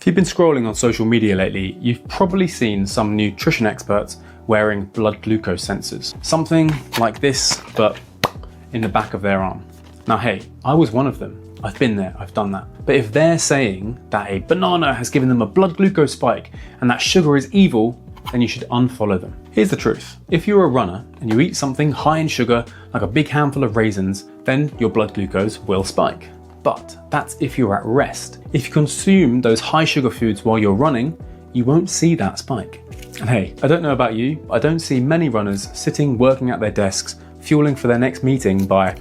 If you've been scrolling on social media lately, you've probably seen some nutrition experts wearing blood glucose sensors. Something like this, but in the back of their arm. Now hey, I was one of them. I've been there, I've done that. But if they're saying that a banana has given them a blood glucose spike and that sugar is evil, then you should unfollow them. Here's the truth. If you're a runner and you eat something high in sugar, like a big handful of raisins, then your blood glucose will spike. But that's if you're at rest. If you consume those high sugar foods while you're running, you won't see that spike. And hey, I don't know about you, I don't see many runners sitting working at their desks, fueling for their next meeting by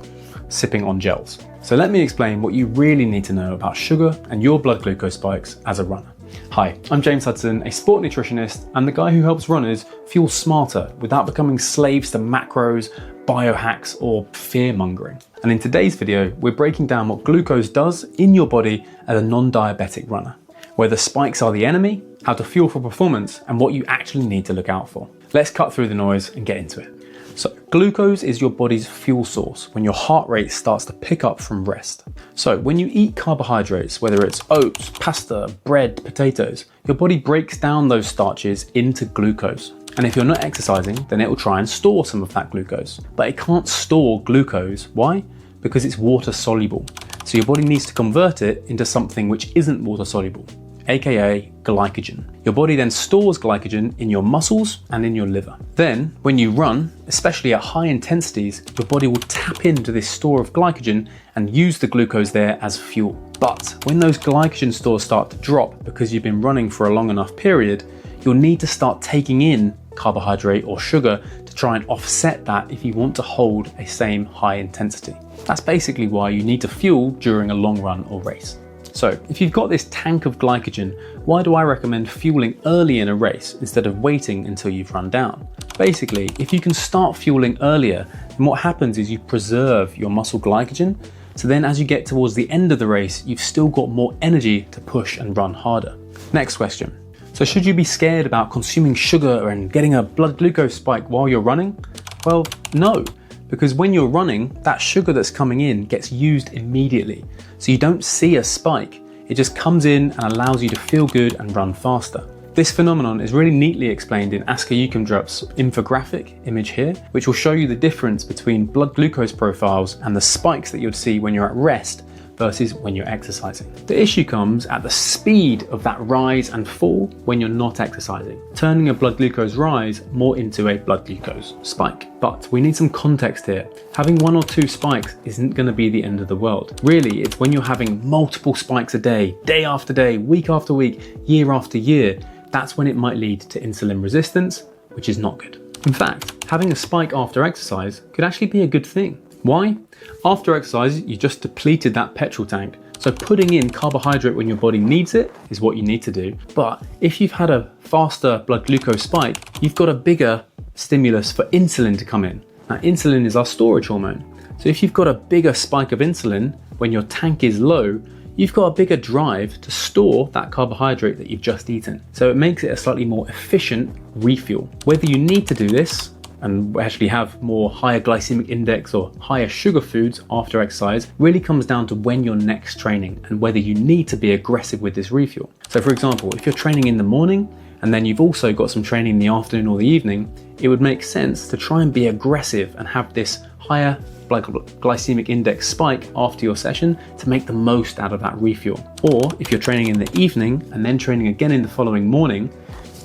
sipping on gels. So let me explain what you really need to know about sugar and your blood glucose spikes as a runner. Hi, I'm James Hudson, a sport nutritionist and the guy who helps runners fuel smarter without becoming slaves to macros, biohacks or fear mongering. And in today's video, we're breaking down what glucose does in your body as a non-diabetic runner, whether spikes are the enemy, how to fuel for performance, and what you actually need to look out for. Let's cut through the noise and get into it. So glucose is your body's fuel source when your heart rate starts to pick up from rest. So when you eat carbohydrates, whether it's oats, pasta, bread, potatoes, your body breaks down those starches into glucose. And if you're not exercising, then it will try and store some of that glucose. But it can't store glucose. Why? Because it's water soluble. So your body needs to convert it into something which isn't water soluble, aka glycogen. Your body then stores glycogen in your muscles and in your liver. Then, when you run, especially at high intensities, your body will tap into this store of glycogen and use the glucose there as fuel. But when those glycogen stores start to drop because you've been running for a long enough period, you'll need to start taking in carbohydrate or sugar to try and offset that if you want to hold a same high intensity. That's basically why you need to fuel during a long run or race. So if you've got this tank of glycogen, why do I recommend fueling early in a race instead of waiting until you've run down? Basically, if you can start fueling earlier, then what happens is you preserve your muscle glycogen. So then as you get towards the end of the race, you've still got more energy to push and run harder. Next question. So should you be scared about consuming sugar and getting a blood glucose spike while you're running? Well, no. Because when you're running, that sugar that's coming in gets used immediately. So you don't see a spike. It just comes in and allows you to feel good and run faster. This phenomenon is really neatly explained in Asker Jukumdrup's infographic image here, which will show you the difference between blood glucose profiles and the spikes that you'd see when you're at rest versus when you're exercising. The issue comes at the speed of that rise and fall when you're not exercising, turning a blood glucose rise more into a blood glucose spike. But we need some context here. Having one or two spikes isn't going to be the end of the world. Really, it's when you're having multiple spikes a day, day after day, week after week, year after year, that's when it might lead to insulin resistance, which is not good. In fact, having a spike after exercise could actually be a good thing. Why? After exercise, you just depleted that petrol tank. So putting in carbohydrate when your body needs it is what you need to do. But if you've had a faster blood glucose spike, you've got a bigger stimulus for insulin to come in. Now, insulin is our storage hormone. So if you've got a bigger spike of insulin when your tank is low, you've got a bigger drive to store that carbohydrate that you've just eaten. So it makes it a slightly more efficient refuel. Whether you need to do this and actually have more higher glycemic index or higher sugar foods after exercise really comes down to when you're next training and whether you need to be aggressive with this refuel. So for example, if you're training in the morning and then you've also got some training in the afternoon or the evening, it would make sense to try and be aggressive and have this higher glycemic index spike after your session to make the most out of that refuel. Or if you're training in the evening and then training again in the following morning,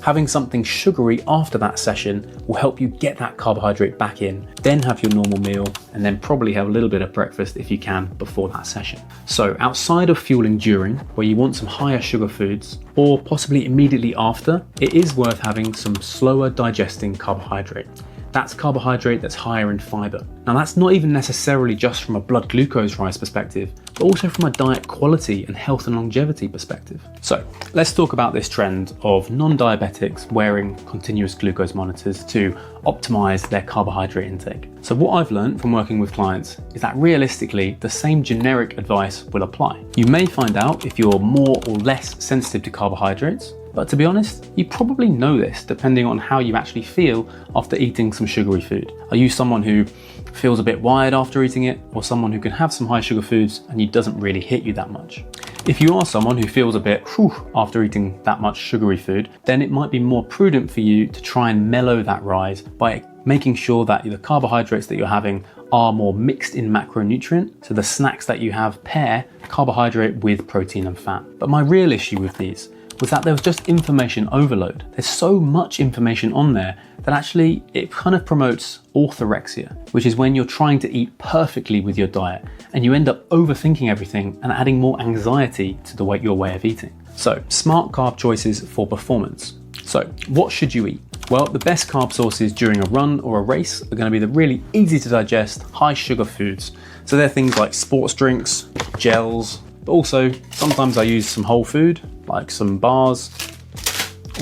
having something sugary after that session will help you get that carbohydrate back in, then have your normal meal, and then probably have a little bit of breakfast if you can before that session. So outside of fueling during, where you want some higher sugar foods, or possibly immediately after, it is worth having some slower digesting carbohydrate. That's carbohydrate that's higher in fiber. Now that's not even necessarily just from a blood glucose rise perspective, but also from a diet quality and health and longevity perspective. So let's talk about this trend of non-diabetics wearing continuous glucose monitors to optimize their carbohydrate intake. So what I've learned from working with clients is that realistically, the same generic advice will apply. You may find out if you're more or less sensitive to carbohydrates, but to be honest, you probably know this depending on how you actually feel after eating some sugary food. Are you someone who feels a bit wired after eating it, or someone who can have some high sugar foods and it doesn't really hit you that much? If you are someone who feels a bit after eating that much sugary food, then it might be more prudent for you to try and mellow that rise by making sure that the carbohydrates that you're having are more mixed in macronutrient. So the snacks that you have pair carbohydrate with protein and fat. But my real issue with these was that there was just information overload. There's so much information on there that actually it kind of promotes orthorexia, which is when you're trying to eat perfectly with your diet and you end up overthinking everything and adding more anxiety to your way of eating. So, smart carb choices for performance. So, what should you eat? Well, the best carb sources during a run or a race are going to be the really easy to digest, high sugar foods. So they're things like sports drinks, gels, but also sometimes I use some whole food, like some bars,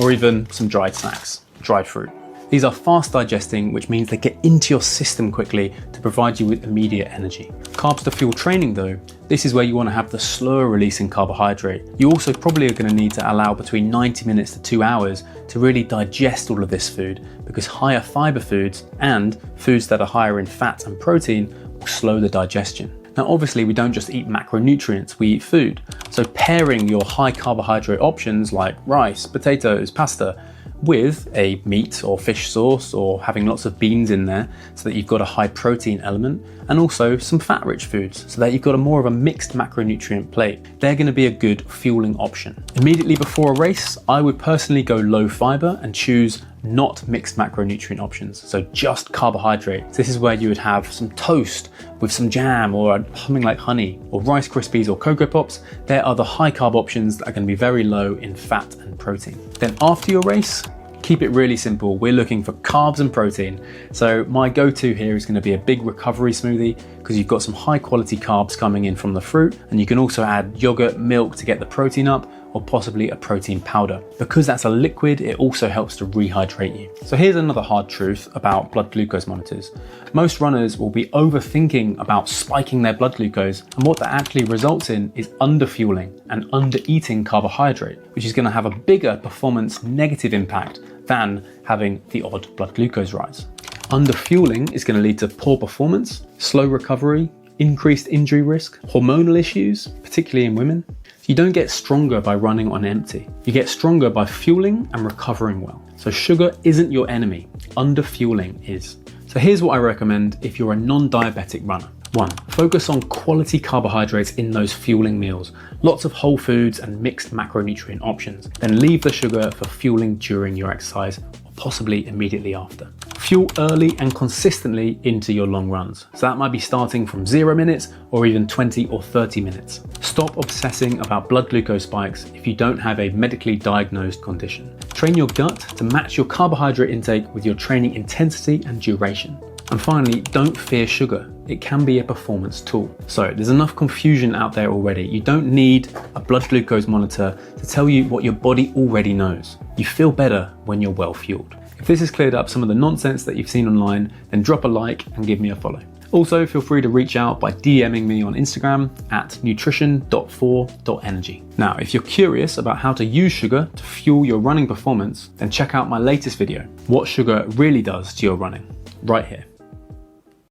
or even some dried snacks, dried fruit. These are fast digesting, which means they get into your system quickly to provide you with immediate energy. Carbs to fuel training though, this is where you want to have the slower releasing carbohydrate. You also probably are going to need to allow between 90 minutes to 2 hours to really digest all of this food, because higher fiber foods and foods that are higher in fat and protein will slow the digestion. Now obviously we don't just eat macronutrients, we eat food. So pairing your high carbohydrate options like rice, potatoes, pasta with a meat or fish sauce, or having lots of beans in there so that you've got a high protein element, and also some fat rich foods so that you've got a more of a mixed macronutrient plate. They're going to be a good fueling option. Immediately before a race, I would personally go low fiber and choose not mixed macronutrient options, so just carbohydrate. This is where you would have some toast with some jam or something like honey, or Rice Krispies or Cocoa Pops. There are the high carb options that are going to be very low in fat and protein. Then after your race, keep it really simple. We're looking for carbs and protein. So my go-to here is going to be a big recovery smoothie, because you've got some high quality carbs coming in from the fruit, and you can also add yogurt, milk to get the protein up, or possibly a protein powder. Because that's a liquid, it also helps to rehydrate you. So here's another hard truth about blood glucose monitors. Most runners will be overthinking about spiking their blood glucose, and what that actually results in is underfueling and under-eating carbohydrate, which is going to have a bigger performance negative impact than having the odd blood glucose rise. Underfueling is going to lead to poor performance, slow recovery, increased injury risk, hormonal issues, particularly in women. You don't get stronger by running on empty. You get stronger by fueling and recovering well. So sugar isn't your enemy, underfueling is. So here's what I recommend if you're a non-diabetic runner. 1. Focus on quality carbohydrates in those fueling meals. Lots of whole foods and mixed macronutrient options. Then leave the sugar for fueling during your exercise, or possibly immediately after. Fuel early and consistently into your long runs. So that might be starting from 0 minutes or even 20 or 30 minutes. Stop obsessing about blood glucose spikes if you don't have a medically diagnosed condition. Train your gut to match your carbohydrate intake with your training intensity and duration. And finally, don't fear sugar. It can be a performance tool. So there's enough confusion out there already. You don't need a blood glucose monitor to tell you what your body already knows. You feel better when you're well fueled. If this has cleared up some of the nonsense that you've seen online, then drop a like and give me a follow. Also, feel free to reach out by DMing me on Instagram at nutrition.4.energy. Now, if you're curious about how to use sugar to fuel your running performance, then check out my latest video, What Sugar Really Does to Your Running, right here.